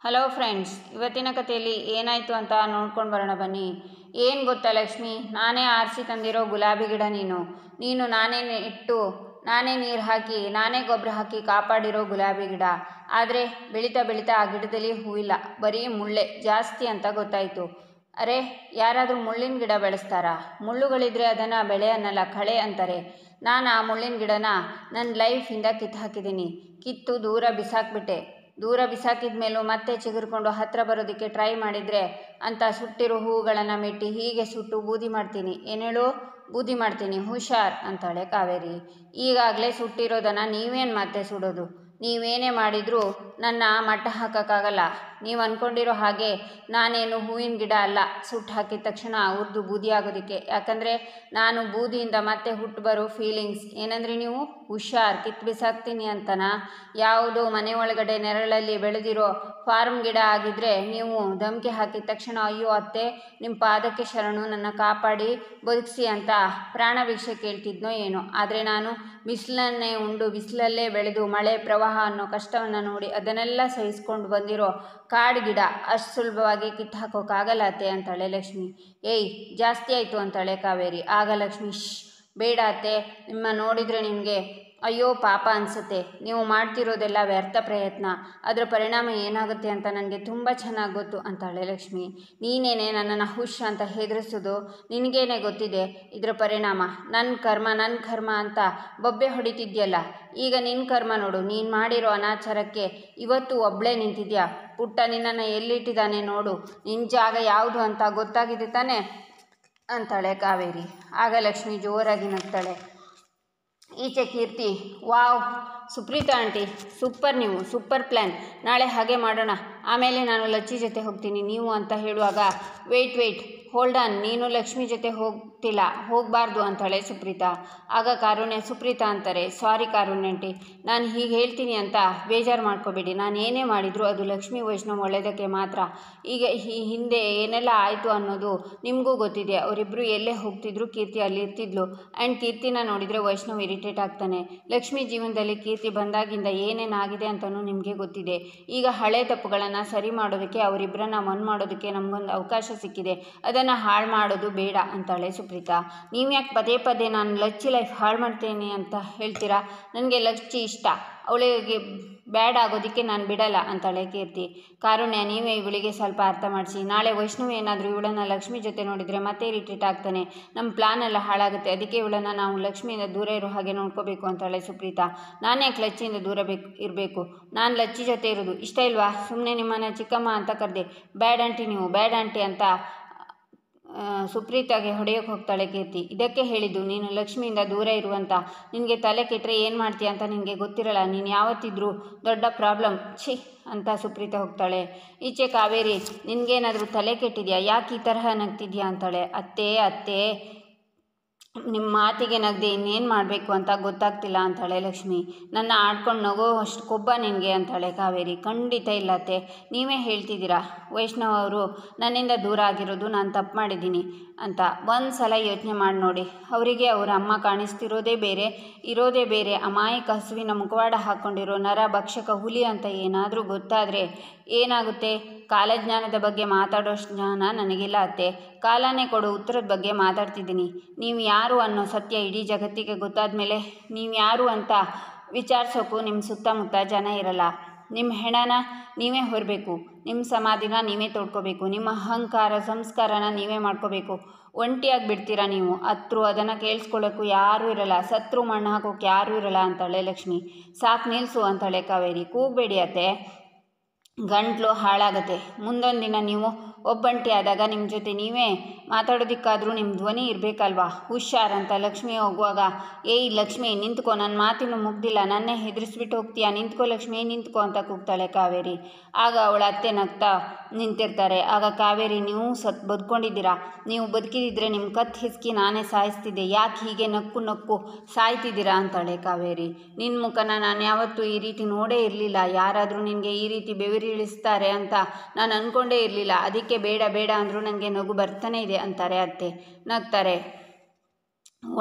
Hello friends, ಇವತ್ತಿನ ಕಥೆಯಲ್ಲಿ ಏನಾಯಿತು ಅಂತ ನೋಡ್ಕೊಂಡು ಬರೋಣ ಬನ್ನಿ. ಏನು ಗೊತ್ತಾ ಲಕ್ಷ್ಮಿ, ನಾನೇ ಆರಿಸಿ ತಂದಿರೋ ಗುಲಾಬಿ ಗಿಡ ನೀನು ನಾನೇ ನೆಟ್ಟು, ನಾನೇ ನೀರು ಹಾಕಿ, ನಾನೇ ಗೊಬ್ಬರ ಹಾಕಿ ಕಾಪಾಡಿರೋ ಗುಲಾಬಿ ಗಿಡ. ಆದರೆ ಬೆಳೀತಾ ಬೆಳೀತಾ ಆ ಗಿಡದಲ್ಲಿ ಹೂವಿಲ್ಲ, ಬರೀ ಮುಳ್ಳೆ ಜಾಸ್ತಿ ಅಂತ ಗೊತ್ತಾಯಿತು. ಅರೆ, ಯಾರಾದರೂ ಮುಳ್ಳಿನ ಗಿಡ ಬೆಳೆಸ್ತಾರಾ? ಮುಳ್ಳುಗಳಿದ್ರೆ ಅದನ್ನು ಬೆಳೆ ಅನ್ನಲ್ಲ, ಕಳೆ ಅಂತಾರೆ. ನಾನು ಆ ಮುಳ್ಳಿನ ಗಿಡನ ನನ್ನ ಲೈಫಿಂದ ಕಿತ್ತು ಹಾಕಿದ್ದೀನಿ. ಕಿತ್ತು ದೂರ ಬಿಸಾಕ್ಬಿಟ್ಟೆ. ದೂರ ಬಿಸಾಕಿದ ಮೇಲೂ ಮತ್ತೆ ಚಿಗುರ್ಕೊಂಡು ಹತ್ತಿರ ಬರೋದಕ್ಕೆ ಟ್ರೈ ಮಾಡಿದರೆ ಅಂತ ಸುಟ್ಟಿರೋ ಹೂವುಗಳನ್ನು ಮೆಟ್ಟಿ ಹೀಗೆ ಸುಟ್ಟು ಬೂದಿ ಮಾಡ್ತೀನಿ. ಏನೇಳು? ಬೂದಿ ಮಾಡ್ತೀನಿ, ಹುಷಾರ್ ಅಂತಾಳೆ ಕಾವೇರಿ. ಈಗಾಗಲೇ ಸುಟ್ಟಿರೋದನ್ನು ನೀವೇನು ಮತ್ತೆ ಸುಡೋದು? ನೀವೇನೇ ಮಾಡಿದರೂ ನನ್ನ ಮಟ್ಟ ಹಾಕೋಕ್ಕಾಗಲ್ಲ. ನೀವು ಅಂದ್ಕೊಂಡಿರೋ ಹಾಗೆ ನಾನೇನು ಹೂವಿನ ಗಿಡ ಅಲ್ಲ, ಸುಟ್ಟು ಹಾಕಿದ ತಕ್ಷಣ ಉರಿದು ಬೂದಿ ಆಗೋದಕ್ಕೆ. ಯಾಕಂದರೆ ನಾನು ಬೂದಿಯಿಂದ ಮತ್ತೆ ಹುಟ್ಟು ಬರೋ ಫೀಲಿಂಗ್ಸ್. ಏನಂದರೆ ನೀವು ಹುಷಾರ್, ಕಿತ್ತು ಬಿಸಾಕ್ತೀನಿ ಅಂತನಾ? ಯಾವುದೋ ಮನೆ ಒಳಗಡೆ ನೆರಳಲ್ಲಿ ಬೆಳೆದಿರೋ ಫಾರ್ಮ್ ಗಿಡ ಆಗಿದ್ದರೆ ನೀವು ಧಮಕಿ ಹಾಕಿದ ತಕ್ಷಣ ಅಯ್ಯೋ ಅತ್ತೆ, ನಿಮ್ಮ ಪಾದಕ್ಕೆ ಶರಣು, ನನ್ನ ಕಾಪಾಡಿ ಬದುಕಿಸಿ ಅಂತ ಪ್ರಾಣ ಭಿಕ್ಷೆ ಕೇಳ್ತಿದ್ನೋ ಏನೋ. ಆದರೆ ನಾನು ಬಿಸಿಲನ್ನೇ ಉಂಡು ಬಿಸಿಲಲ್ಲೇ ಬೆಳೆದು ಮಳೆ ಪ್ರವಾಹ ಅನ್ನೋ ಕಷ್ಟವನ್ನು ನೋಡಿ ಅದನ್ನೆಲ್ಲ ಸಹಿಸ್ಕೊಂಡು ಬಂದಿರೋ ಕಾಡು ಗಿಡ. ಅಷ್ಟು ಸುಲಭವಾಗಿ ಕಿತ್ತು ಹಾಕೋಕ್ಕಾಗಲ್ಲ ಅತ್ತೆ ಅಂತಾಳೆ ಲಕ್ಷ್ಮಿ. ಏಯ್, ಜಾಸ್ತಿ ಆಯಿತು ಅಂತಾಳೆ ಕಾವೇರಿ. ಆಗ ಲಕ್ಷ್ಮಿ, ಬೇಡ ಅತ್ತೆ, ನಿಮ್ಮ ನೋಡಿದರೆ ನಿಮಗೆ ಅಯ್ಯೋ ಪಾಪ ಅನಿಸುತ್ತೆ. ನೀವು ಮಾಡ್ತಿರೋದೆಲ್ಲ ವ್ಯರ್ಥ ಪ್ರಯತ್ನ. ಅದರ ಪರಿಣಾಮ ಏನಾಗುತ್ತೆ ಅಂತ ನನಗೆ ತುಂಬ ಚೆನ್ನಾಗಿ ಗೊತ್ತು ಅಂತಾಳೆ ಲಕ್ಷ್ಮಿ. ನೀನೇನೆ ನನ್ನನ್ನು ಹುಷ್ ಅಂತ ಹೆದರಿಸೋದು? ನಿನಗೇನೆ ಗೊತ್ತಿದೆ ಇದರ ಪರಿಣಾಮ. ನನ್ನ ಕರ್ಮ ಅಂತ ಬೊಬ್ಬೆ ಹೊಡಿತಿದ್ಯಲ್ಲ. ಈಗ ನಿನ್ನ ಕರ್ಮ ನೋಡು. ನೀನು ಮಾಡಿರೋ ಅನಾಚಾರಕ್ಕೆ ಇವತ್ತು ಒಬ್ಬಳೇ ನಿಂತಿದ್ಯಾ. ಪುಟ್ಟ ನಿನ್ನನ್ನು ಎಲ್ಲಿಟ್ಟಿದ್ದಾನೆ ನೋಡು. ನಿನ್ನ ಜಾಗ ಯಾವುದು ಅಂತ ಗೊತ್ತಾಗಿದೆ ತಾನೆ ಅಂತಾಳೆ ಕಾವೇರಿ. ಆಗ ಲಕ್ಷ್ಮಿ ಜೋರಾಗಿ ನಗ್ತಾಳೆ. ಈಚೆ ಕೀರ್ತಿ, ವಾವ್ ಸುಪ್ರೀತಾ ಆಂಟಿ, ಸೂಪರ್, ನೀವು ಸೂಪರ್ ಪ್ಲ್ಯಾನ್. ನಾಳೆ ಹಾಗೆ ಮಾಡೋಣ. ಆಮೇಲೆ ನಾನು ಲಚ್ಚಿ ಜೊತೆ ಹೋಗ್ತೀನಿ ನೀವು ಅಂತ ಹೇಳುವಾಗ ವೆಯ್ಟ್ ಹೋಲ್ಡ್ ಆನ್, ನೀನು ಲಕ್ಷ್ಮಿ ಜೊತೆ ಹೋಗಬಾರ್ದು ಅಂತಾಳೆ ಸುಪ್ರೀತಾ. ಆಗ ಕಾರುಣ್ಯ, ಸುಪ್ರೀತಾ ಅಂತಾರೆ, ಸಾರಿ ಕಾರುಣ್ಯ ಆಂಟಿ, ನಾನು ಹೀಗೆ ಹೇಳ್ತೀನಿ ಅಂತ ಬೇಜಾರು ಮಾಡ್ಕೋಬೇಡಿ. ನಾನು ಏನೇ ಮಾಡಿದರೂ ಅದು ಲಕ್ಷ್ಮಿ ವೈಷ್ಣವ್ ಒಳ್ಳೆಯದಕ್ಕೆ ಮಾತ್ರ. ಈಗ ಈ ಹಿಂದೆ ಏನೆಲ್ಲ ಆಯಿತು ಅನ್ನೋದು ನಿಮಗೂ ಗೊತ್ತಿದೆ. ಅವರಿಬ್ಬರು ಎಲ್ಲೇ ಹೋಗ್ತಿದ್ರು ಕೀರ್ತಿ ಅಲ್ಲಿ ಇರ್ತಿದ್ಲು. ಆ್ಯಂಡ್ ಕೀರ್ತಿನ ನೋಡಿದರೆ ವೈಷ್ಣವ್ ಇರಿಟೇಟ್ ಆಗ್ತಾನೆ. ಲಕ್ಷ್ಮಿ ಜೀವನದಲ್ಲಿ ಕೀರ್ತಿ ಬಂದಾಗಿಂದ ಏನೇನಾಗಿದೆ ಅಂತಲೂ ನಿಮಗೆ ಗೊತ್ತಿದೆ. ಈಗ ಹಳೆ ತಪ್ಪುಗಳನ್ನು ಸರಿ ಮಾಡೋದಕ್ಕೆ, ಅವರಿಬ್ಬರನ್ನ ಒಂದು ಮಾಡೋದಕ್ಕೆ ನಮಗೊಂದು ಅವಕಾಶ ಸಿಕ್ಕಿದೆ. ಅದನ್ನು ಹಾಳು ಮಾಡೋದು ಬೇಡ ಅಂತಾಳೆ ಸುಪ್ರೀತಾ. ನೀವು ಯಾಕೆ ಪದೇ ಪದೇ ನಾನು ಲಚ್ಚಿ ಲೈಫ್ ಹಾಳು ಮಾಡ್ತೇನೆ ಅಂತ ಹೇಳ್ತೀರಾ? ನನಗೆ ಲಚ್ಚಿ ಇಷ್ಟ, ಅವಳಿಗೆ ಬ್ಯಾಡ್ ಆಗೋದಕ್ಕೆ ನಾನು ಬಿಡಲ್ಲ ಅಂತಾಳೆ ಕೀರ್ತಿ. ಕಾರುಣ್ಯ, ನೀವೇ ಇವಳಿಗೆ ಸ್ವಲ್ಪ ಅರ್ಥ ಮಾಡಿಸಿ. ನಾಳೆ ವೈಷ್ಣವ್ ಏನಾದರೂ ಇವಳನ್ನು ಲಕ್ಷ್ಮಿ ಜೊತೆ ನೋಡಿದರೆ ಮತ್ತೆ ರಿಟ್ರೀಟ್ ಆಗ್ತಾನೆ. ನಮ್ಮ ಪ್ಲಾನ್ ಎಲ್ಲ ಹಾಳಾಗುತ್ತೆ. ಅದಕ್ಕೆ ಇವಳನ್ನು ನಾವು ಲಕ್ಷ್ಮಿಯಿಂದ ದೂರ ಇರೋ ಹಾಗೆ ನೋಡ್ಕೋಬೇಕು ಅಂತಾಳೆ ಸುಪ್ರೀತಾ. ನಾನು ಯಾಕೆ ಲಚ್ಚಿಯಿಂದ ದೂರ ಇರಬೇಕು? ನಾನು ಲಚ್ಚಿ ಜೊತೆ ಇರೋದು ಇಷ್ಟ ಇಲ್ವಾ? ಸುಮ್ಮನೆ ನಿಮ್ಮನ್ನು ಚಿಕ್ಕಮ್ಮ ಅಂತ ಕರೆದೆ. ಬ್ಯಾಡ್ ಆಂಟಿ, ನೀವು ಬ್ಯಾಡ್ ಆಂಟಿ ಅಂತ ಸುಪ್ರೀತಾಗೆ ಹೊಡೆಯೋಕ್ಕೆ ಹೋಗ್ತಾಳೆ ಕೀರ್ತಿ. ಇದಕ್ಕೆ ಹೇಳಿದ್ದು ನೀನು ಲಕ್ಷ್ಮಿಯಿಂದ ದೂರ ಇರುವಂತ. ನಿನಗೆ ತಲೆ ಕೆಟ್ಟರೆ ಏನು ಮಾಡ್ತೀಯ ಅಂತ ನಿನಗೆ ಗೊತ್ತಿರಲ್ಲ. ನೀನು ಯಾವತ್ತಿದ್ರೂ ದೊಡ್ಡ ಪ್ರಾಬ್ಲಮ್. ಛೀ ಅಂತ ಸುಪ್ರೀತಾ ಹೋಗ್ತಾಳೆ. ಈಚೆ ಕಾವೇರಿ, ನಿನಗೇನಾದರೂ ತಲೆ ಕೆಟ್ಟಿದೆಯಾ? ಯಾಕೆ ಈ ತರಹ ನಗ್ತಿದ್ಯಾ ಅಂತಾಳೆ. ಅತ್ತೆ, ನಿಮ್ಮ ಮಾತಿಗೆ ನಗದೆ ಇನ್ನೇನು ಮಾಡಬೇಕು ಅಂತ ಗೊತ್ತಾಗ್ತಿಲ್ಲ ಅಂತಾಳೆ ಲಕ್ಷ್ಮಿ. ನನ್ನ ಆಡ್ಕೊಂಡು ನಗೋ ಅಷ್ಟು ಕೊಬ್ಬ ನಿನಗೆ ಅಂತಾಳೆ ಕಾವೇರಿ. ಖಂಡಿತ ಇಲ್ಲ ಅತ್ತೆ, ನೀವೇ ಹೇಳ್ತಿದ್ದೀರಾ. ವೈಷ್ಣವ್ ಅವರು ನನ್ನಿಂದ ದೂರ ಆಗಿರೋದು ನಾನು ತಪ್ಪು ಮಾಡಿದ್ದೀನಿ ಅಂತ ಒಂದು ಸಲ ಯೋಚನೆ ಮಾಡಿ ನೋಡಿ. ಅವರಿಗೆ ಅವರ ಅಮ್ಮ ಕಾಣಿಸ್ತಿರೋದೇ ಬೇರೆ, ಇರೋದೇ ಬೇರೆ. ಅಮಾಯಕ ಹಸುವಿನ ಮುಖವಾಡ ಹಾಕ್ಕೊಂಡಿರೋ ನರ ಭಕ್ಷಕ ಹುಲಿ ಅಂತ ಏನಾದರೂ ಗೊತ್ತಾದರೆ ಏನಾಗುತ್ತೆ? ಕಾಲಜ್ಞಾನದ ಬಗ್ಗೆ ಮಾತಾಡೋಷ್ಟು ಜ್ಞಾನ ನನಗಿಲ್ಲ ಅತ್ತೆ. ಕಾಲನೇ ಕೊಡೋ ಉತ್ತರದ ಬಗ್ಗೆ ಮಾತಾಡ್ತಿದ್ದೀನಿ. ನೀವು ಯಾರು ಅನ್ನೋ ಸತ್ಯ ಇಡೀ ಜಗತ್ತಿಗೆ ಗೊತ್ತಾದ ಮೇಲೆ ನೀವು ಯಾರು ಅಂತ ವಿಚಾರಿಸೋಕ್ಕೂ ನಿಮ್ಮ ಸುತ್ತಮುತ್ತ ಜನ ಇರಲ್ಲ. ನಿಮ್ಮ ಹೆಣನ ನೀವೇ ಹೊರಬೇಕು, ನಿಮ್ಮ ಸಮಾಧಿನ ನೀವೇ ತೋಡ್ಕೋಬೇಕು, ನಿಮ್ಮ ಅಹಂಕಾರ ಸಂಸ್ಕಾರನ ನೀವೇ ಮಾಡ್ಕೋಬೇಕು. ಒಂಟಿಯಾಗಿ ಬಿಡ್ತೀರಾ ನೀವು. ಅದನ್ನು ಕೇಳಿಸ್ಕೊಳ್ಳೋಕ್ಕೂ ಯಾರೂ ಇರಲ್ಲ. ಸತ್ರು ಮಣ್ಣು ಹಾಕೋಕ್ಕೆ ಯಾರೂ ಇರಲ್ಲ ಅಂತಾಳೆ ಲಕ್ಷ್ಮಿ. ಸಾಕು ನಿಲ್ಲಿಸು ಅಂತಾಳೆ ಕಾವೇರಿ. ಕೂಗಬೇಡಿ ಅತ್ತೆ, ಗಂಟ್ಲು ಹಾಳಾಗತ್ತೆ. ಮುಂದೊಂದು ದಿನ ನೀವು ಒಬ್ಬಂಟಿ ಆದಾಗ ನಿಮ್ಮ ಜೊತೆ ನೀವೇ ಮಾತಾಡೋದಕ್ಕಾದರೂ ನಿಮ್ಮ ಧ್ವನಿ ಇರಬೇಕಲ್ವಾ? ಹುಷಾರ್ ಅಂತ ಲಕ್ಷ್ಮಿ ಹೋಗುವಾಗ, ಏಯ್ ಲಕ್ಷ್ಮಿ ನಿಂತ್ಕೋ, ನನ್ನ ಮಾತಿನೂ ಮುಗ್ದಿಲ್ಲ, ನನ್ನೇ ಹೆದರಿಸ್ಬಿಟ್ಟು ಹೋಗ್ತೀಯಾ, ನಿಂತ್ಕೋ ಲಕ್ಷ್ಮಿ ನಿಂತ್ಕೋ ಅಂತ ಕೂಗ್ತಾಳೆ ಕಾವೇರಿ. ಆಗ ಅವಳ ಅತ್ತೆ ನಗ್ತಾ ನಿಂತಿರ್ತಾರೆ. ಆಗ ಕಾವೇರಿ, ನೀವು ಬದುಕೊಂಡಿದ್ದೀರಾ, ನೀವು ಬದುಕಿದಿದ್ರೆ ನಿಮ್ಮ ಕತ್ತು ಹಿಸ್ಕಿ ನಾನೇ ಸಾಯಿಸ್ತಿದ್ದೆ. ಯಾಕೆ ಹೀಗೆ ನಕ್ಕು ಸಾಯ್ತಿದ್ದೀರಾ ಅಂತಾಳೆ ಕಾವೇರಿ. ನಿನ್ನ ಮುಖನ ನಾನು ಯಾವತ್ತೂ ಈ ರೀತಿ ನೋಡೇ ಇರಲಿಲ್ಲ. ಯಾರಾದರೂ ನಿನಗೆ ಈ ರೀತಿ ಬೆವರಿಳಿಸ್ತಾರೆ ಅಂತ ನಾನು ಅಂದ್ಕೊಂಡೇ ಇರಲಿಲ್ಲ. ಅದಕ್ಕೆ ಬೇಡ ಅಂದರೂ ನನಗೆ ನಗು ಬರ್ತಾನೆ ಇದೆ ಅಂತಾರೆ ಅತ್ತೆ. ನಗ್ತಾರೆ.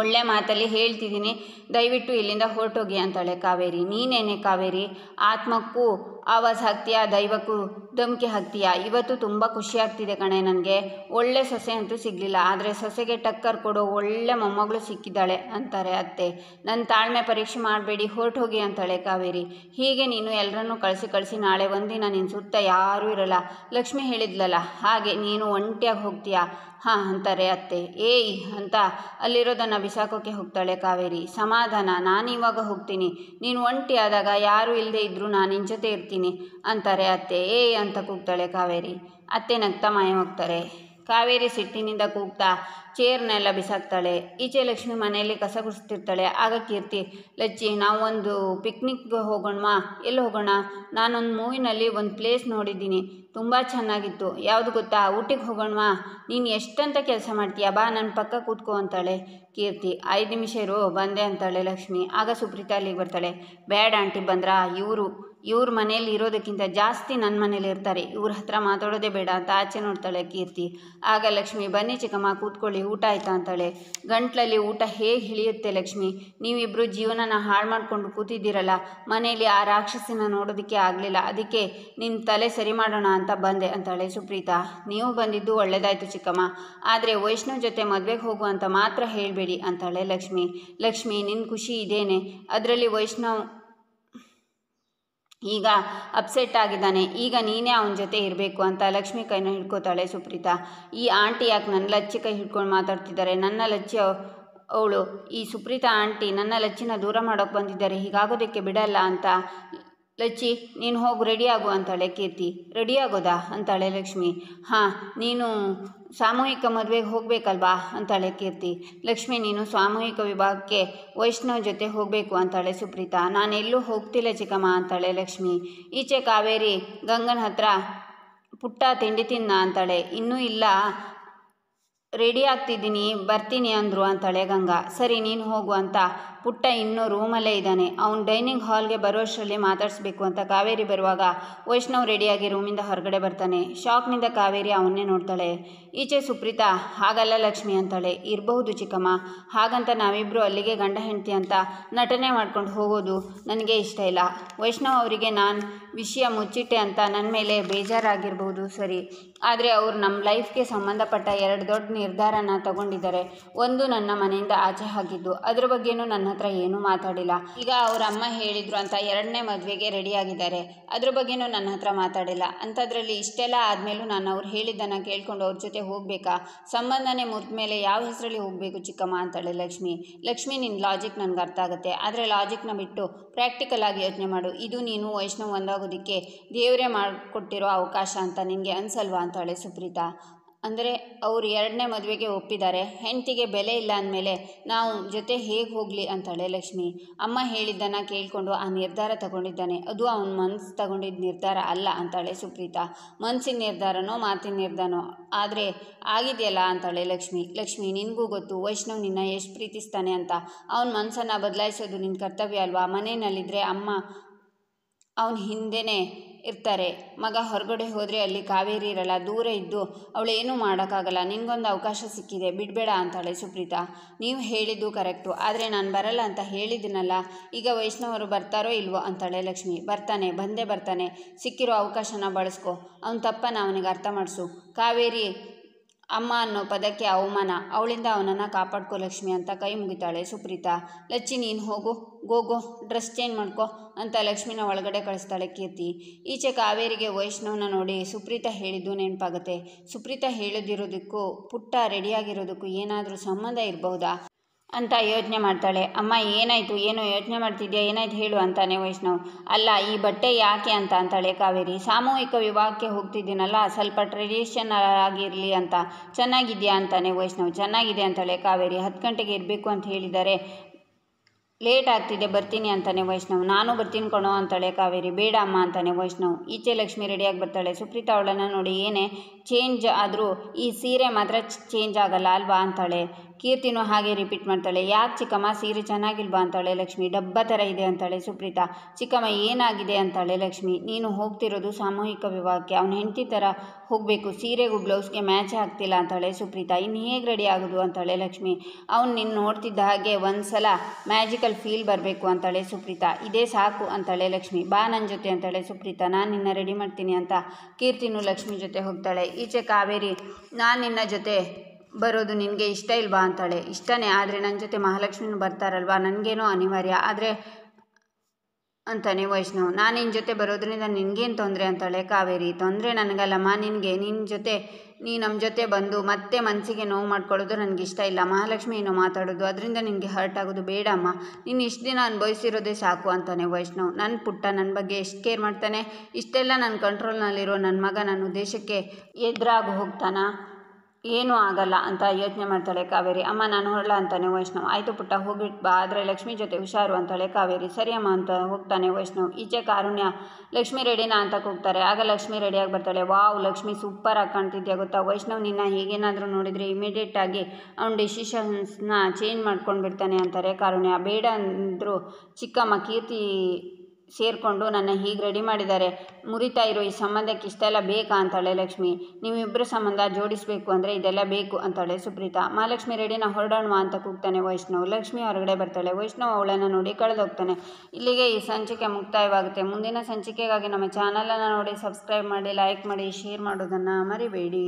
ಒಳ್ಳೆ ಮಾತಲ್ಲಿ ಹೇಳ್ತಿದ್ದೀನಿ, ದಯವಿಟ್ಟು ಇಲ್ಲಿಂದ ಹೊರಟೋಗಿ ಅಂತಾಳೆ ಕಾವೇರಿ. ನೀನೇನೆ ಕಾವೇರಿ, ಆತ್ಮಕ್ಕೂ ಆವಾಜ್ ಹಾಕ್ತೀಯಾ, ದೈವಕ್ಕೂ ಧಮ್ಕಿ ಹಾಕ್ತೀಯಾ? ಇವತ್ತು ತುಂಬ ಖುಷಿ ಆಗ್ತಿದೆ ಕಣೆ ನನಗೆ. ಒಳ್ಳೆ ಸೊಸೆ ಅಂತೂ ಸಿಗಲಿಲ್ಲ, ಆದರೆ ಸೊಸೆಗೆ ಟಕ್ಕರ್ ಕೊಡೋ ಒಳ್ಳೆ ಮೊಮ್ಮಗಳು ಸಿಕ್ಕಿದ್ದಾಳೆ ಅಂತಾರೆ ಅತ್ತೆ. ನನ್ನ ತಾಳ್ಮೆ ಪರೀಕ್ಷೆ ಮಾಡಬೇಡಿ, ಹೊರಟೋಗಿ ಅಂತಾಳೆ ಕಾವೇರಿ. ಹೀಗೆ ನೀನು ಎಲ್ಲರನ್ನೂ ಕಳಿಸಿ ನಾಳೆ ಒಂದಿನ ನಿನ್ನ ಸುತ್ತ ಯಾರೂ ಇರಲ್ಲ. ಲಕ್ಷ್ಮಿ ಹೇಳಿದ್ಲಲ್ಲ, ಹಾಗೆ ನೀನು ಒಂಟಿಯಾಗಿ ಹೋಗ್ತೀಯಾ? ಹಾಂ ಅಂತಾರೆ ಅತ್ತೆ. ಏಯ್ ಅಂತ ಅಲ್ಲಿರೋದನ್ನು ಬಿಸಾಕೋಕ್ಕೆ ಹೋಗ್ತಾಳೆ ಕಾವೇರಿ. ಸಮಾಧಾನ, ನಾನು ಇವಾಗ ಹೋಗ್ತೀನಿ. ನೀನು ಒಂಟಿ ಆದಾಗ ಯಾರೂ ಇಲ್ಲದೆ ಇದ್ದರೂ ನಾನು ನಿನ್ನ ಜೊತೆ ಇರ್ತೀನಿ ಅಂತಾರೆ ಅತ್ತೆ. ಏಯ್ ಅಂತ ಕೂಗ್ತಾಳೆ ಕಾವೇರಿ. ಅತ್ತೆ ನಗ್ತಾ ಮಾಯ ಹೋಗ್ತಾರೆ. ಕಾವೇರಿ ಸಿಟ್ಟಿನಿಂದ ಕೂಗ್ತಾ ಚೇರ್ನೆಲ್ಲ ಬಿಸಾಕ್ತಾಳೆ. ಈಚೆ ಲಕ್ಷ್ಮಿ ಮನೆಯಲ್ಲಿ ಕಸ ಗುಡಿಸ್ತಿರ್ತಾಳೆ. ಆಗ ಕೀರ್ತಿ, ಲಚ್ಚಿ ನಾವು ಒಂದು ಪಿಕ್ನಿಕ್ಗೆ ಹೋಗೋಣವಾ? ಎಲ್ಲಿ ಹೋಗೋಣ? ನಾನೊಂದು ಮೂವಿನಲ್ಲಿ ಒಂದು ಪ್ಲೇಸ್ ನೋಡಿದ್ದೀನಿ, ತುಂಬ ಚೆನ್ನಾಗಿತ್ತು. ಯಾವುದು ಗೊತ್ತಾ? ಊಟಿಗೆ ಹೋಗೋಣವಾ? ನೀನು ಎಷ್ಟಂತ ಕೆಲಸ ಮಾಡ್ತೀಯಾ, ಬಾ ನನ್ನ ಪಕ್ಕ ಕೂತ್ಕೋ ಅಂತಾಳೆ ಕೀರ್ತಿ. 5 ನಿಮಿಷ ಇರು, ಬಂದೆ ಅಂತಾಳೆ ಲಕ್ಷ್ಮಿ. ಆಗ ಸುಪ್ರೀತಾ ಅಲ್ಲಿಗೆ ಬರ್ತಾಳೆ. ಬೇಡ ಆಂಟಿ, ಬಂದ್ರಾ? ಇವ್ರ ಮನೇಲಿ ಇರೋದಕ್ಕಿಂತ ಜಾಸ್ತಿ ನನ್ನ ಮನೇಲಿ ಇರ್ತಾರೆ, ಇವ್ರ ಹತ್ರ ಮಾತಾಡೋದೇ ಬೇಡ ಅಂತ ಆಚೆ ನೋಡ್ತಾಳೆ ಕೀರ್ತಿ. ಆಗ ಲಕ್ಷ್ಮಿ, ಬನ್ನಿ ಚಿಕ್ಕಮ್ಮ ಕೂತ್ಕೊಳ್ಳಿ, ಊಟ ಆಯ್ತಾ ಅಂತಾಳೆ. ಗಂಟ್ಲಲ್ಲಿ ಊಟ ಹೇಗೆ ಹಿಳಿಯುತ್ತೆ ಲಕ್ಷ್ಮಿ? ನೀವಿಬ್ಬರು ಜೀವನನ ಹಾಳು ಮಾಡಿಕೊಂಡು ಕೂತಿದ್ದೀರಲ್ಲ, ಮನೇಲಿ ಆ ರಾಕ್ಷಸಿನ ನೋಡೋದಕ್ಕೆ ಆಗಲಿಲ್ಲ, ಅದಕ್ಕೆ ನಿನ್ನ ತಲೆ ಸರಿ ಮಾಡೋಣ ಅಂತ ಬಂದೆ ಅಂತಾಳೆ ಸುಪ್ರೀತಾ. ನೀವು ಬಂದಿದ್ದು ಒಳ್ಳೆಯದಾಯಿತು ಚಿಕ್ಕಮ್ಮ, ಆದರೆ ವೈಷ್ಣವ್ ಜೊತೆ ಮದುವೆಗೆ ಹೋಗು ಅಂತ ಮಾತ್ರ ಹೇಳಬೇಡಿ ಅಂತಾಳೆ ಲಕ್ಷ್ಮಿ. ಲಕ್ಷ್ಮಿ, ನಿನ್ನ ಖುಷಿ ಇದೇನೆ, ಅದರಲ್ಲಿ ವೈಷ್ಣವ್ ಈಗ ಅಪ್ಸೆಟ್ ಆಗಿದ್ದಾನೆ, ಈಗ ನೀನೇ ಅವನ ಜೊತೆ ಇರಬೇಕು ಅಂತ ಲಕ್ಷ್ಮಿ ಕೈನ ಹಿಡ್ಕೋತಾಳೆ ಸುಪ್ರೀತಾ. ಈ ಆಂಟಿ ಯಾಕೆ ನನ್ನ ಲಚ್ಚಿ ಕೈ ಹಿಡ್ಕೊಂಡು ಮಾತಾಡ್ತಿದ್ದಾರೆ? ನನ್ನ ಲಚ್ಚಿ ಅವಳು, ಈ ಸುಪ್ರೀತಾ ಆಂಟಿ ನನ್ನ ಲಚ್ಚಿನ ದೂರ ಮಾಡೋಕ್ಕೆ ಬಂದಿದ್ದಾರೆ, ಹೀಗಾಗೋದಕ್ಕೆ ಬಿಡಲ್ಲ ಅಂತ. ಲಚ್ಚಿ, ನೀನು ಹೋಗಿ ರೆಡಿ ಆಗು ಅಂತಾಳೆ ಕೀರ್ತಿ. ರೆಡಿ ಆಗೋದಾ ಅಂತಾಳೆ ಲಕ್ಷ್ಮಿ. ಹಾಂ, ನೀನು ಸಾಮೂಹಿಕ ಮದುವೆಗೆ ಹೋಗಬೇಕಲ್ವಾ ಅಂತಾಳೆ ಕೀರ್ತಿ. ಲಕ್ಷ್ಮಿ, ನೀನು ಸಾಮೂಹಿಕ ವಿವಾಹಕ್ಕೆ ವೈಷ್ಣವ್ ಜೊತೆ ಹೋಗಬೇಕು ಅಂತಾಳೆ ಸುಪ್ರೀತಾ. ನಾನೆಲ್ಲೂ ಹೋಗ್ತಿಲ್ಲ ಚಿಕ್ಕಮ್ಮ ಅಂತಾಳೆ ಲಕ್ಷ್ಮಿ. ಈಚೆ ಕಾವೇರಿ ಗಂಗನ ಹತ್ರ, ಪುಟ್ಟ ತಿಂಡಿ ತಿನ್ನ ಅಂತಾಳೆ. ಇನ್ನೂ ಇಲ್ಲ, ರೆಡಿ ಆಗ್ತಿದ್ದೀನಿ, ಬರ್ತೀನಿ ಅಂದರು ಅಂತಾಳೆ ಗಂಗಾ. ಸರಿ ನೀನು ಹೋಗು ಅಂತ ಪುಟ್ಟ ಇನ್ನೂ ರೂಮಲ್ಲೇ ಇದ್ದಾನೆ, ಅವನು ಡೈನಿಂಗ್ ಹಾಲ್ಗೆ ಬರೋಷ್ಟರಲ್ಲಿ ಮಾತಾಡಿಸ್ಬೇಕು ಅಂತ ಕಾವೇರಿ ಬರುವಾಗ ವೈಷ್ಣವ್ ರೆಡಿಯಾಗಿ ರೂಮಿಂದ ಹೊರಗಡೆ ಬರ್ತಾನೆ. ಶಾಕ್ನಿಂದ ಕಾವೇರಿ ಅವನ್ನೇ ನೋಡ್ತಾಳೆ. ಈಚೆ ಸುಪ್ರೀತಾ, ಹಾಗಲ್ಲ ಲಕ್ಷ್ಮಿ ಅಂತಾಳೆ. ಇರಬಹುದು ಚಿಕ್ಕಮ್ಮ, ಹಾಗಂತ ನಾವಿಬ್ಬರು ಅಲ್ಲಿಗೆ ಗಂಡ ಹೆಂಡತಿ ಅಂತ ನಟನೆ ಮಾಡ್ಕೊಂಡು ಹೋಗೋದು ನನಗೆ ಇಷ್ಟ ಇಲ್ಲ. ವೈಷ್ಣವ್ ಅವರಿಗೆ ನಾನು ವಿಷಯ ಮುಚ್ಚಿಟ್ಟೆ ಅಂತ ನನ್ನ ಮೇಲೆ ಬೇಜಾರಾಗಿರ್ಬೋದು ಸರಿ, ಆದರೆ ಅವರು ನಮ್ಮ ಲೈಫ್ಗೆ ಸಂಬಂಧಪಟ್ಟ 2 ದೊಡ್ಡ ನಿರ್ಧಾರನ ತಗೊಂಡಿದ್ದಾರೆ. ಒಂದು ನನ್ನ ಮನೆಯಿಂದ ಆಚೆ ಹಾಕಿದ್ದು, ಅದ್ರ ಬಗ್ಗೆನೂ ನನ್ನ ಹತ್ರ ಏನೂ ಮಾತಾಡಿಲ್ಲ. ಈಗ ಅವ್ರ ಅಮ್ಮ ಹೇಳಿದ್ರು ಅಂತ 2ನೇ ಮದುವೆಗೆ ರೆಡಿಯಾಗಿದ್ದಾರೆ, ಅದ್ರ ಬಗ್ಗೆನೂ ನನ್ನ ಹತ್ರ ಮಾತಾಡಿಲ್ಲ. ಅಂಥದ್ರಲ್ಲಿ ಇಷ್ಟೆಲ್ಲ ಆದಮೇಲೂ ನಾನು ಅವ್ರು ಹೇಳಿದ್ದನ್ನು ಕೇಳ್ಕೊಂಡು ಅವ್ರ ಜೊತೆ ಹೋಗಬೇಕಾ? ಸಂಬಂಧನೇ ಮುರಿದ ಮೇಲೆ ಯಾವ ಹೆಸರಲ್ಲಿ ಹೋಗಬೇಕು ಚಿಕ್ಕಮ್ಮ ಅಂತಾಳೆ ಲಕ್ಷ್ಮಿ. ಲಕ್ಷ್ಮಿ, ನಿನ್ನ ಲಾಜಿಕ್ ನನಗೆ ಅರ್ಥ ಆಗುತ್ತೆ, ಆದರೆ ಲಾಜಿಕ್ನ ಬಿಟ್ಟು ಪ್ರಾಕ್ಟಿಕಲ್ ಆಗಿ ಯೋಚನೆ ಮಾಡು. ಇದು ನೀನು ವೈಷ್ಣವ್ ಒಂದಾಗೋದಕ್ಕೆ ದೇವರೇ ಮಾಡಿಕೊಟ್ಟಿರೋ ಅವಕಾಶ ಅಂತ ನಿನಗೆ ಅನ್ಸಲ್ವಾ ಅಂತಾಳೆ ಸುಪ್ರೀತಾ. ಅಂದರೆ ಅವರು 2ನೇ ಮದುವೆಗೆ ಒಪ್ಪಿದ್ದಾರೆ, ಹೆಂಡತಿಗೆ ಬೆಲೆ ಇಲ್ಲ ಅಂದಮೇಲೆ ನಾವು ಜೊತೆ ಹೇಗೆ ಹೋಗಲಿ ಅಂತಾಳೆ ಲಕ್ಷ್ಮಿ. ಅಮ್ಮ ಹೇಳಿದ್ದನ್ನು ಕೇಳಿಕೊಂಡು ಆ ನಿರ್ಧಾರ ತಗೊಂಡಿದ್ದಾನೆ, ಅದು ಅವನ ಮನಸ್ಸು ತಗೊಂಡಿದ್ದ ನಿರ್ಧಾರ ಅಲ್ಲ ಅಂತಾಳೆ ಸುಪ್ರೀತಾ. ಮನಸ್ಸಿನ ನಿರ್ಧಾರನೋ ಮಾತಿನ ನಿರ್ಧಾರನೋ ಆದರೆ ಆಗಿದೆಯಲ್ಲ ಅಂತಾಳೆ ಲಕ್ಷ್ಮಿ. ಲಕ್ಷ್ಮಿ, ನಿನಗೂ ಗೊತ್ತು ವೈಷ್ಣವ್ ನಿನ್ನ ಎಷ್ಟು ಪ್ರೀತಿಸ್ತಾನೆ ಅಂತ, ಅವನ ಮನಸ್ಸನ್ನು ಬದಲಾಯಿಸೋದು ನಿನ್ನ ಕರ್ತವ್ಯ ಅಲ್ವಾ? ಮನೆಯಲ್ಲಿದ್ದರೆ ಅಮ್ಮ ಅವನ ಹಿಂದೆನೇ ಇರ್ತಾರೆ, ಮಗ ಹೊರಗಡೆ ಹೋದರೆ ಅಲ್ಲಿ ಕಾವೇರಿ ಇರಲ್ಲ, ದೂರ ಇದ್ದು ಅವಳೇನೂ ಮಾಡೋಕ್ಕಾಗಲ್ಲ. ನಿನಗೊಂದು ಅವಕಾಶ ಸಿಕ್ಕಿದೆ, ಬಿಡಬೇಡ ಅಂತಾಳೆ ಸುಪ್ರೀತಾ. ನೀವು ಹೇಳಿದ್ದು ಕರೆಕ್ಟು, ಆದರೆ ನಾನು ಬರಲ್ಲ ಅಂತ ಹೇಳಿದ್ದೀನಲ್ಲ, ಈಗ ವೈಷ್ಣವರು ಬರ್ತಾರೋ ಇಲ್ವೋ ಅಂತಾಳೆ ಲಕ್ಷ್ಮಿ. ಬಂದೇ ಬರ್ತಾನೆ, ಸಿಕ್ಕಿರೋ ಅವಕಾಶನ ಬಳಸ್ಕೊ, ಅವನ ತಪ್ಪನ್ನು ಅವನಿಗೆ ಅರ್ಥ ಮಾಡಿಸು. ಕಾವೇರಿ ಅಮ್ಮ ಅನ್ನೋ ಪದಕ್ಕೆ ಅವಮಾನ, ಅವಳಿಂದ ಅವನನ್ನು ಕಾಪಾಡ್ಕೋ ಲಕ್ಷ್ಮಿ ಅಂತ ಕೈ ಮುಗಿತಾಳೆ ಸುಪ್ರೀತಾ. ಲಚ್ಚಿ, ನೀನು ಹೋಗೋ ಡ್ರೆಸ್ ಚೇಂಜ್ ಮಾಡ್ಕೊ ಅಂತ ಲಕ್ಷ್ಮಿನ ಒಳಗಡೆ ಕಳಿಸ್ತಾಳೆ ಕೀರ್ತಿ. ಈಚೆ ಕಾವೇರಿಗೆ ವೈಷ್ಣವ್ನ ನೋಡಿ ಸುಪ್ರೀತಾ ಹೇಳಿದ್ದು ನೆನಪಾಗುತ್ತೆ. ಸುಪ್ರೀತಾ ಹೇಳೋದಿರೋದಕ್ಕೂ ಪುಟ್ಟ ರೆಡಿಯಾಗಿರೋದಕ್ಕೂ ಏನಾದರೂ ಸಂಬಂಧ ಇರಬಹುದಾ ಅಂತ ಯೋಚನೆ ಮಾಡ್ತಾಳೆ. ಅಮ್ಮ ಏನಾಯಿತು, ಏನೋ ಯೋಚನೆ ಮಾಡ್ತಿದ್ಯಾ, ಏನಾಯ್ತು ಹೇಳು ಅಂತಾನೆ ವೈಷ್ಣವ್. ಅಲ್ಲ, ಈ ಬಟ್ಟೆ ಯಾಕೆ ಅಂತಾಳೆ ಕಾವೇರಿ. ಸಾಮೂಹಿಕ ವಿವಾಹಕ್ಕೆ ಹೋಗ್ತಿದ್ದೀನಲ್ಲ, ಸ್ವಲ್ಪ ಟ್ರೆಡಿಷನಲ್ ಆಗಿರಲಿ ಅಂತ. ಚೆನ್ನಾಗಿದೆಯಾ ಅಂತಾನೆ ವೈಷ್ಣವ್. ಚೆನ್ನಾಗಿದೆ ಅಂತಾಳೆ ಕಾವೇರಿ. 10 ಗಂಟೆಗೆ ಇರಬೇಕು ಅಂತ ಹೇಳಿದ್ದಾರೆ, ಲೇಟ್ ಆಗ್ತಿದೆ, ಬರ್ತೀನಿ ಅಂತಾನೆ ವೈಷ್ಣವ್. ನಾನು ಬರ್ತೀನಿ ಕಣೋ ಅಂತಾಳೆ ಕಾವೇರಿ. ಬೇಡ ಅಮ್ಮ ಅಂತಾನೆ ವೈಷ್ಣವ್. ಈಚೆ ಲಕ್ಷ್ಮಿ ರೆಡಿಯಾಗಿ ಬರ್ತಾಳೆ. ಸುಪ್ರೀತಾ ಅವಳನ್ನು ನೋಡಿ, ಏನೇ ಚೇಂಜ್ ಆದರೂ ಈ ಸೀರೆ ಮಾತ್ರ ಚೇಂಜ್ ಆಗಲ್ಲ ಅಲ್ವಾ ಅಂತಾಳೆ. ಕೀರ್ತಿನೂ ಹಾಗೆ ರಿಪೀಟ್ ಮಾಡ್ತಾಳೆ. ಯಾಕೆ ಚಿಕ್ಕಮ್ಮ ಸೀರೆ ಚೆನ್ನಾಗಿಲ್ವಾ ಅಂತಾಳೆ ಲಕ್ಷ್ಮಿ. ಡಬ್ಬ ಥರ ಇದೆ ಅಂತಾಳೆ ಸುಪ್ರೀತಾ. ಚಿಕ್ಕಮ್ಮ ಏನಾಗಿದೆ ಅಂತಾಳೆ ಲಕ್ಷ್ಮಿ. ನೀನು ಹೋಗ್ತಿರೋದು ಸಾಮೂಹಿಕ ವಿವಾಹಕ್ಕೆ, ಅವನ ಹೆಂಡತಿ ಥರ ಹೋಗಬೇಕು, ಸೀರೆಗೂ ಬ್ಲೌಸ್ಗೆ ಮ್ಯಾಚ್ ಆಗ್ತಿಲ್ಲ ಅಂತಾಳೆ ಸುಪ್ರೀತಾ. ಇನ್ನು ಹೇಗೆ ರೆಡಿ ಆಗೋದು ಅಂತಾಳೆ ಲಕ್ಷ್ಮಿ. ಅವ್ನು ನಿನ್ನ ನೋಡ್ತಿದ್ದ ಹಾಗೆ ಒಂದು ಸಲ ಮ್ಯಾಜಿಕಲ್ ಫೀಲ್ ಬರಬೇಕು ಅಂತಾಳೆ ಸುಪ್ರೀತಾ. ಇದೇ ಸಾಕು ಅಂತಾಳೆ ಲಕ್ಷ್ಮಿ. ಬಾ ನನ್ನ ಜೊತೆ ಅಂತಾಳೆ ಸುಪ್ರೀತಾ. ನಾನು ನಿನ್ನ ರೆಡಿ ಮಾಡ್ತೀನಿ ಅಂತ ಕೀರ್ತಿನೂ ಲಕ್ಷ್ಮಿ ಜೊತೆ ಹೋಗ್ತಾಳೆ. ಈಚೆ ಕಾವೇರಿ, ನಾನು ನಿನ್ನ ಜೊತೆ ಬರೋದು ನಿನಗೆ ಇಷ್ಟ ಇಲ್ವಾ ಅಂತಾಳೆ. ಇಷ್ಟನೇ, ಆದರೆ ನನ್ನ ಜೊತೆ ಮಹಾಲಕ್ಷ್ಮಿನೂ ಬರ್ತಾರಲ್ವಾ, ನನಗೇನೋ ಅನಿವಾರ್ಯ ಆದರೆ ಅಂತಾನೆ ವೈಷ್ಣವ್. ನಾನು ನಿನ್ನ ಜೊತೆ ಬರೋದ್ರಿಂದ ನಿನಗೇನು ತೊಂದರೆ ಅಂತಾಳೆ ಕಾವೇರಿ. ತೊಂದರೆ ನನಗಲ್ಲಮ್ಮ, ನಿನಗೆ. ನೀ ನಮ್ಮ ಜೊತೆ ಬಂದು ಮತ್ತೆ ಮನಸ್ಸಿಗೆ ನೋವು ಮಾಡ್ಕೊಳ್ಳೋದು ನನಗಿಷ್ಟ ಇಲ್ಲ. ಮಹಾಲಕ್ಷ್ಮಿ ಏನೋ ಮಾತಾಡೋದು, ಅದರಿಂದ ನಿನಗೆ ಹರ್ಟ್ ಆಗೋದು ಬೇಡಮ್ಮ. ನೀನು ಇಷ್ಟು ದಿನ ಅನುಭವಿಸಿರೋದೇ ಸಾಕು ಅಂತಾನೆ ವೈಷ್ಣವ್. ನನ್ನ ಪುಟ್ಟ ನನ್ನ ಬಗ್ಗೆ ಎಷ್ಟು ಕೇರ್ ಮಾಡ್ತಾನೆ. ಇಷ್ಟೆಲ್ಲ ನನ್ನ ಕಂಟ್ರೋಲ್ನಲ್ಲಿರೋ ನನ್ನ ಮಗ ನನ್ನ ಉದ್ದೇಶಕ್ಕೆ ಎದುರಾಗಿ ಹೋಗ್ತಾನಾ? ಏನೂ ಆಗಲ್ಲ ಅಂತ ಯೋಚನೆ ಮಾಡ್ತಾಳೆ ಕಾವೇರಿ. ಅಮ್ಮ ನಾನು ಹೊರಡ್ಲಾ ಅಂತಾನೆ ವೈಷ್ಣವ್. ಆಯಿತು ಪುಟ್ಟ ಹೋಗ್ಬಿಟ್ಟು ಬಾ, ಆದರೆ ಲಕ್ಷ್ಮಿ ಜೊತೆ ಹುಷಾರು ಅಂತಾಳೆ ಕಾವೇರಿ. ಸರಿ ಅಮ್ಮ ಅಂತ ಹೋಗ್ತಾನೆ ವೈಷ್ಣವ್. ಈಚೆ ಕಾರುಣ್ಯ, ಲಕ್ಷ್ಮಿ ರೆಡಿನಾ ಅಂತ ಕೂಗ್ತಾರೆ. ಆಗ ಲಕ್ಷ್ಮಿ ರೆಡಿಯಾಗಿ ಬರ್ತಾಳೆ. ವಾವ್ ಲಕ್ಷ್ಮಿ ಸೂಪರಾಗಿ ಕಾಣ್ತಿದ್ಯಾ ಗೊತ್ತಾ. ವೈಷ್ಣವ್ ನಿನ್ನ ಹೇಗೇನಾದರೂ ನೋಡಿದರೆ ಇಮಿಡಿಯೇಟಾಗಿ ಅವ್ನ ಡಿಸಿಷನ್ಸ್ನ ಚೇಂಜ್ ಮಾಡ್ಕೊಂಡು ಬಿಡ್ತಾನೆ ಅಂತಾರೆ ಕಾರುಣ್ಯ. ಬೇಡ ಅಂದರೂ ಚಿಕ್ಕಮ್ಮ ಕೀರ್ತಿ ಸೇರಿಕೊಂಡು ನನ್ನ ಹೀಗೆ ರೆಡಿ ಮಾಡಿದ್ದಾರೆ. ಮುರಿತಾ ಇರೋ ಈ ಸಂಬಂಧಕ್ಕೆ ಇಷ್ಟೆಲ್ಲ ಬೇಕಾ ಅಂತಾಳೆ ಲಕ್ಷ್ಮಿ. ನೀವಿಬ್ಬರು ಸಂಬಂಧ ಜೋಡಿಸಬೇಕು ಅಂದರೆ ಇದೆಲ್ಲ ಬೇಕು ಅಂತಾಳೆ ಸುಪ್ರೀತಾ. ಮಹಾಲಕ್ಷ್ಮಿ ರೆಡಿನ ಹೊರಡೋಣವಾ ಅಂತ ಕೂಗ್ತಾನೆ ವೈಷ್ಣವ್. ಲಕ್ಷ್ಮಿ ಹೊರಗಡೆ ಬರ್ತಾಳೆ. ವೈಷ್ಣವ್ ಅವಳನ್ನು ನೋಡಿ ಕಳೆದೋಗ್ತಾನೆ. ಇಲ್ಲಿಗೆ ಈ ಸಂಚಿಕೆ ಮುಕ್ತಾಯವಾಗುತ್ತೆ. ಮುಂದಿನ ಸಂಚಿಕೆಗಾಗಿ ನಮ್ಮ ಚಾನಲನ್ನು ನೋಡಿ ಸಬ್ಸ್ಕ್ರೈಬ್ ಮಾಡಿ, ಲೈಕ್ ಮಾಡಿ, ಶೇರ್ ಮಾಡೋದನ್ನು ಮರಿಬೇಡಿ.